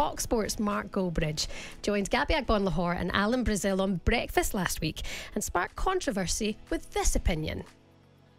talkSPORT's Mark Goldbridge joined Gabby Agbon-Lahore and Alan Brazil on breakfast last week and sparked controversy with this opinion.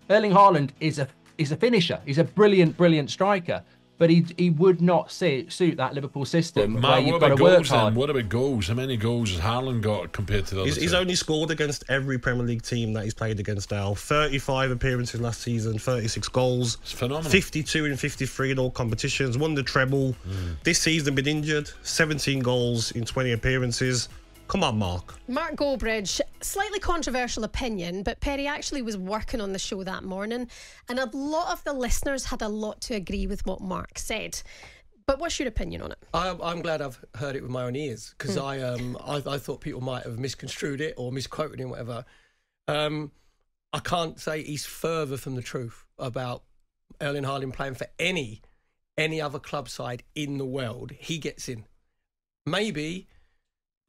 Erling Haaland is a finisher. He's a brilliant striker. But he would not suit that Liverpool system where you've got to work hard. What about goals? How many goals has Haaland got compared to the other He's only scored against every Premier League team that he's played against now. 35 appearances last season, 36 goals. It's phenomenal. 52 in 53 in all competitions. Won the treble. This season been injured. 17 goals in 20 appearances. Come on, Mark. Mark Goldbridge, slightly controversial opinion, but Perry actually was working on the show that morning, and a lot of the listeners had a lot to agree with what Mark said. But what's your opinion on it? I'm glad I've heard it with my own ears, because I thought people might have misconstrued it or misquoted him, whatever. I can't say he's further from the truth about Erling Haaland playing for any other club side in the world. He gets in. Maybe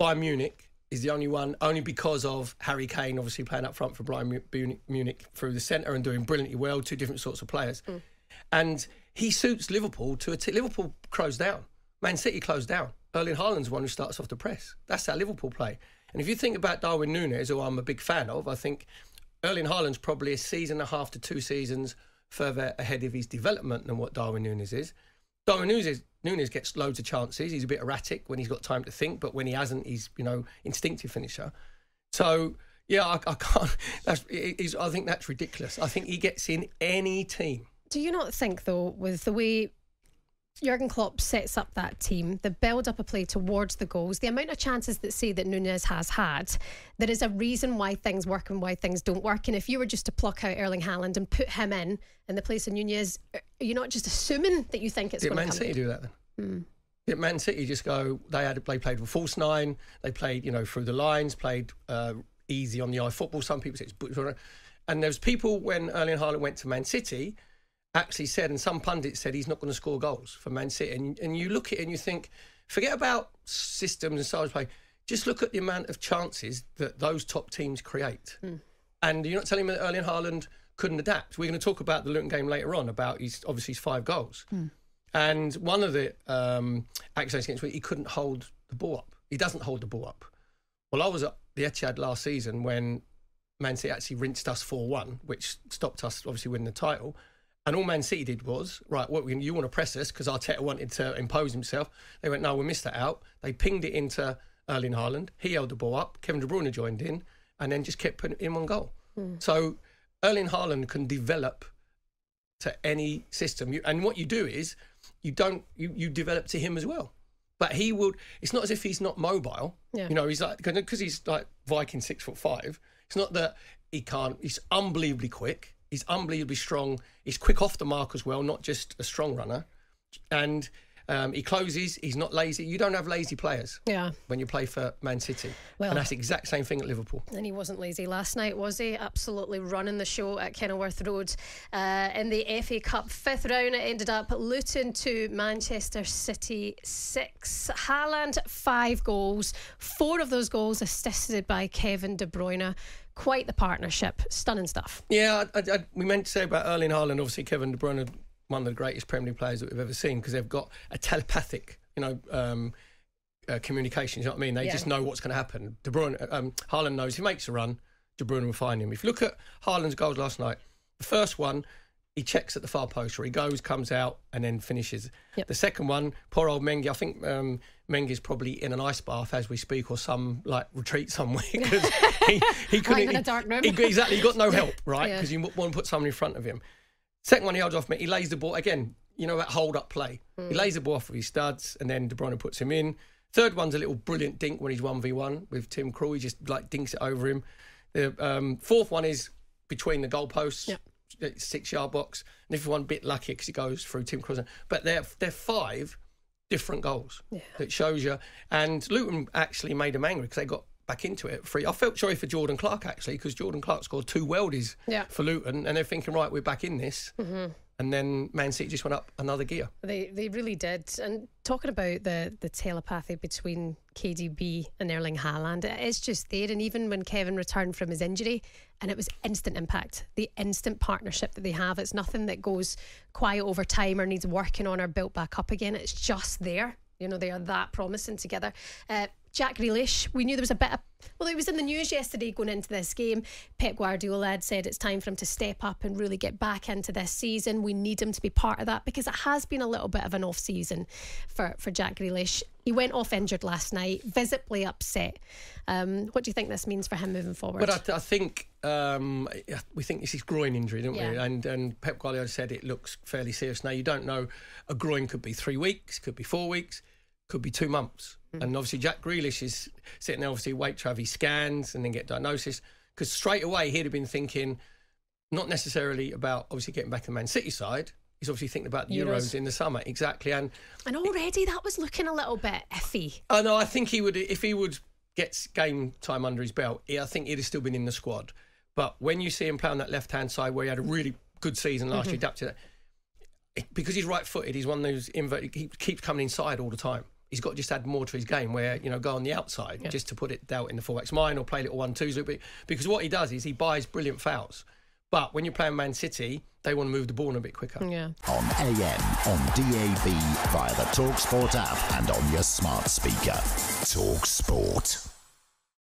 Bayern Munich is the only one, only because of Harry Kane obviously playing up front for Bayern Munich through the centre and doing brilliantly well, two different sorts of players. And he suits Liverpool to Liverpool closed down. Man City closed down. Erling Haaland's one who starts off the press. That's how Liverpool play. And if you think about Darwin Núñez, who I'm a big fan of, I think Erling Haaland's probably a season and a half to 2 seasons further ahead of his development than what Darwin Núñez is. Darwin Núñez gets loads of chances. He's a bit erratic when he's got time to think, but when he hasn't, he's instinctive finisher. So yeah, I can't. I think that's ridiculous. I think he gets in any team. Do you not think, though, with the way Jurgen Klopp sets up that team, the build-up of play towards the goals, the amount of chances that say that Núñez has had, there is a reason why things work and why things don't work. And if you were just to pluck out Erling Haaland and put him in the place of Núñez, are you not just assuming that you think it's going to come? Did Man City do that then? Did Man City just go? They played with false nine. They played through the lines. Played easy on the eye football. Some people say it's, and there's people when Erling Haaland went to Man City actually said, and some pundits said, he's not going to score goals for Man City. And you look at it and you think, forget about systems and styles of play. Just look at the amount of chances that those top teams create. And you're not telling me that Erling Haaland couldn't adapt. We're going to talk about the Luton game later on, about his 5 goals. And one of the accusations against him, he couldn't hold the ball up. He doesn't hold the ball up. Well, I was at the Etihad last season when Man City actually rinsed us 4-1, which stopped us obviously winning the title. And all Man City did was, right, you want to press us because Arteta wanted to impose himself. They went, no, we missed that out. They pinged it into Erling Haaland. He held the ball up. Kevin De Bruyne joined in and then just kept putting in one goal. So Erling Haaland can develop to any system. And what you do is you develop to him as well. But he would, it's not as if he's not mobile. Yeah. He's like, because he's like Viking 6'5". It's not that he can't, he's unbelievably quick. He's unbelievably strong. He's quick off the mark as well, not just a strong runner. And he closes. He's not lazy. You don't have lazy players when you play for Man City. Well, and that's the exact same thing at Liverpool. And he wasn't lazy last night, was he? Absolutely running the show at Kenilworth Road. In the FA Cup 5th round, it ended up Luton 2, Manchester City 6. Haaland 5 goals. 4 of those goals assisted by Kevin De Bruyne. Quite the partnership. Stunning stuff. Yeah, we meant to say about Erling Haaland, obviously Kevin De Bruyne, one of the greatest Premier League players that we've ever seen, because they've got a telepathic, communication. You know what I mean? They just know what's going to happen. De Bruyne, Haaland knows if he makes a run, De Bruyne will find him. If you look at Haaland's goals last night, the first one, he checks at the far post where he goes, comes out, and then finishes. Yep. The second one, poor old Mengi, I think Mengi's probably in an ice bath as we speak, or some retreat somewhere, because he couldn't. In a dark room. Exactly, he got no help, right? Because you want to put someone in front of him. Second one, he holds off me. He lays the ball again. That hold-up play. He lays the ball off with his studs, and then De Bruyne puts him in. Third one's a little brilliant dink when he's 1v1 with Tim Krul. He just dinks it over him. The fourth one is between the goalposts, 6-yard box. And if you're one bit lucky, because it goes through Tim Krul. But they're 5 different goals. That shows you. And Luton actually made them angry because they got back into it free. I felt sorry for Jordan Clark, actually, because Jordan Clark scored 2 worldies for Luton, and they're thinking, right, we're back in this. And then Man City just went up another gear. They really did. And talking about the telepathy between KDB and Erling Haaland, it's just there. And even when Kevin returned from his injury, and it was instant impact, the instant partnership that they have, it's nothing that goes quiet over time or needs working on or built back up again. It's just there. You know, they are that promising together. Jack Grealish, we knew there was a bit of... Well, it was in the news yesterday going into this game. Pep Guardiola had said it's time for him to step up and really get back into this season. We need him to be part of that because it has been a little bit of an off-season for Jack Grealish. He went off injured last night, visibly upset. What do you think this means for him moving forward? But I think we think it's his groin injury, don't we? And Pep Guardiola said it looks fairly serious. Now, you don't know. A groin could be 3 weeks, could be 4 weeks, could be 2 months. And obviously Jack Grealish is sitting there, obviously wait to have his scans and then get diagnosis. Because straight away he'd have been thinking, not necessarily about obviously getting back to the Man City side. He's obviously thinking about the Euros in the summer. Exactly. And already that was looking a little bit iffy. Oh, no, I think he would, if he would get game time under his belt, I think he'd have still been in the squad. But when you see him play on that left-hand side where he had a really good season last year, adapted that, because he's right-footed, he's one of those inverted, he keeps coming inside all the time. He's got to just add more to his game where, you know, go on the outside just to put it out in the fullback's mind or play little 1-2s. Because what he does is he buys brilliant fouls. But when you're playing Man City, they want to move the ball a bit quicker. Yeah. On AM, on DAB, via the talkSPORT app and on your smart speaker. talkSPORT.